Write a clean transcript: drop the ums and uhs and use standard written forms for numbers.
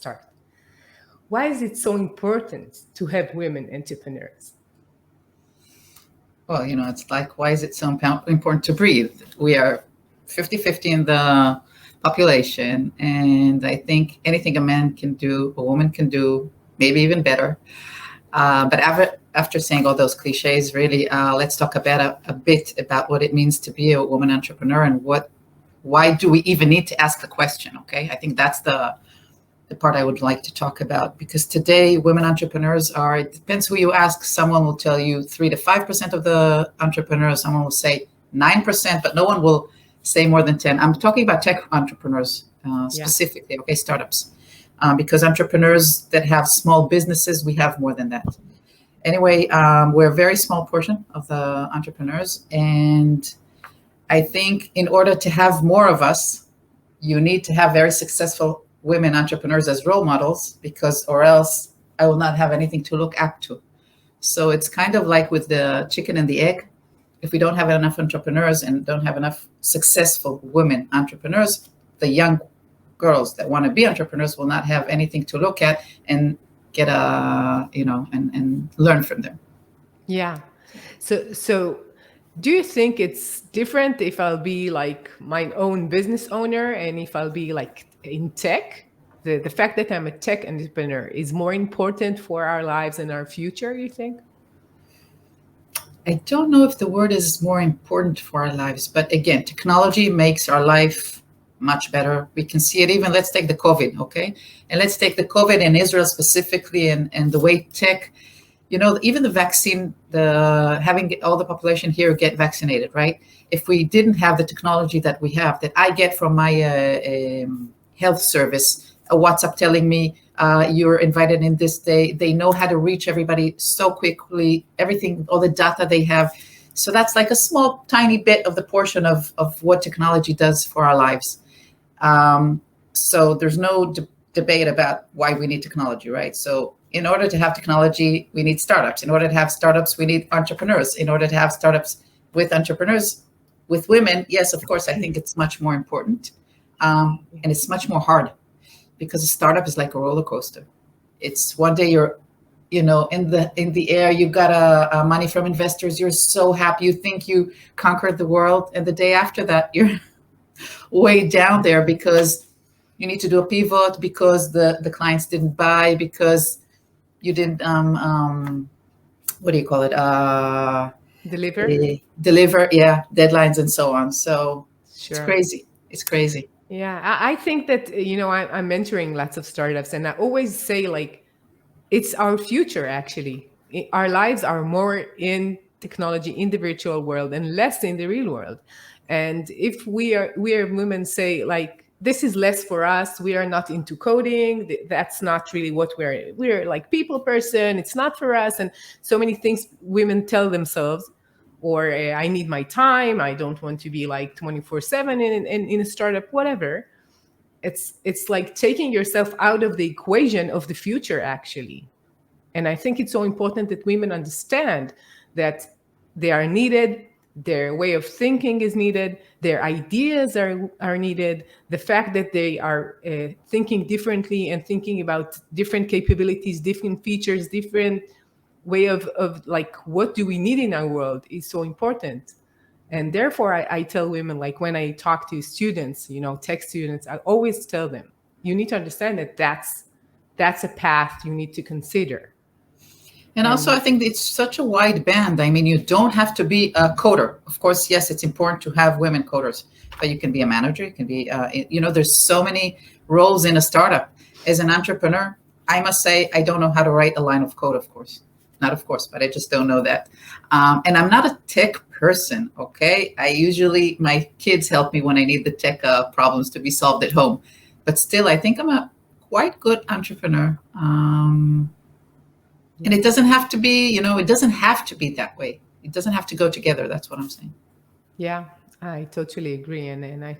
start. Why is it so important to have women entrepreneurs? Well, it's like, why is it so important to breathe? We are 50-50 in the population. And I think anything a man can do, a woman can do, maybe even better. But after saying all those cliches, really, let's talk about a bit about what it means to be a woman entrepreneur and why do we even need to ask the question, okay? I think that's the part I would like to talk about, because today women entrepreneurs are, it depends who you ask. Someone will tell you 3 to 5% of the entrepreneurs, someone will say 9%, but no one will say more than 10. I'm talking about tech entrepreneurs specifically, okay, startups, because entrepreneurs that have small businesses, we have more than that. Anyway, we're a very small portion of the entrepreneurs, and I think in order to have more of us, you need to have very successful women entrepreneurs as role models, because or else I will not have anything to look up to. So it's kind of like with the chicken and the egg. If we don't have enough entrepreneurs and don't have enough successful women entrepreneurs, the young girls that want to be entrepreneurs will not have anything to look at and get and learn from them. Yeah. So do you think it's different if I'll be like my own business owner and if I'll be like in tech? The fact that I'm a tech entrepreneur is more important for our lives and our future, you think? I don't know if the word is more important for our lives, but again, technology makes our life much better. We can see it even, let's take the COVID, okay? And let's take the COVID in Israel specifically and the way tech, even the vaccine, having all the population here get vaccinated, right? If we didn't have the technology that we have, that I get from my health service, a WhatsApp telling me you're invited in this day. They know how to reach everybody so quickly, everything, all the data they have. So that's like a small, tiny bit of the portion of what technology does for our lives. So there's no debate about why we need technology, right? So in order to have technology, we need startups. In order to have startups, we need entrepreneurs. In order to have startups with entrepreneurs, with women, yes, of course, I think it's much more important. And it's much more hard, because a startup is like a roller coaster. It's one day you're, in the air, you got money from investors. You're so happy. You think you conquered the world. And the day after that, you're way down there because you need to do a pivot, because the clients didn't buy, because you didn't, what do you call it? Deliver, yeah, deadlines and so on. So sure. It's crazy. Yeah, I think that, I'm mentoring lots of startups, and I always say, like, it's our future, actually. Our lives are more in technology, in the virtual world, and less in the real world. And if we are women say, like, this is less for us, we are not into coding, that's not really what we're like people person, it's not for us. And so many things women tell themselves, or I need my time, I don't want to be like 24/7 in a startup, whatever. It's like taking yourself out of the equation of the future, actually. And I think it's so important that women understand that they are needed, their way of thinking is needed, their ideas are needed, the fact that they are thinking differently and thinking about different capabilities, different features, different way of like, what do we need in our world is so important. And therefore, I tell women, like when I talk to students, tech students, I always tell them, you need to understand that that's a path you need to consider. And also, I think it's such a wide band. I mean, you don't have to be a coder. Of course, yes, it's important to have women coders, but you can be a manager. You can be, there's so many roles in a startup. As an entrepreneur, I must say, I don't know how to write a line of code, of course. Not of course, but I just don't know that. And I'm not a tech person, okay? My kids help me when I need the tech problems to be solved at home. But still, I think I'm a quite good entrepreneur. And it doesn't have to be, it doesn't have to be that way. It doesn't have to go together. That's what I'm saying. Yeah, I totally agree. And I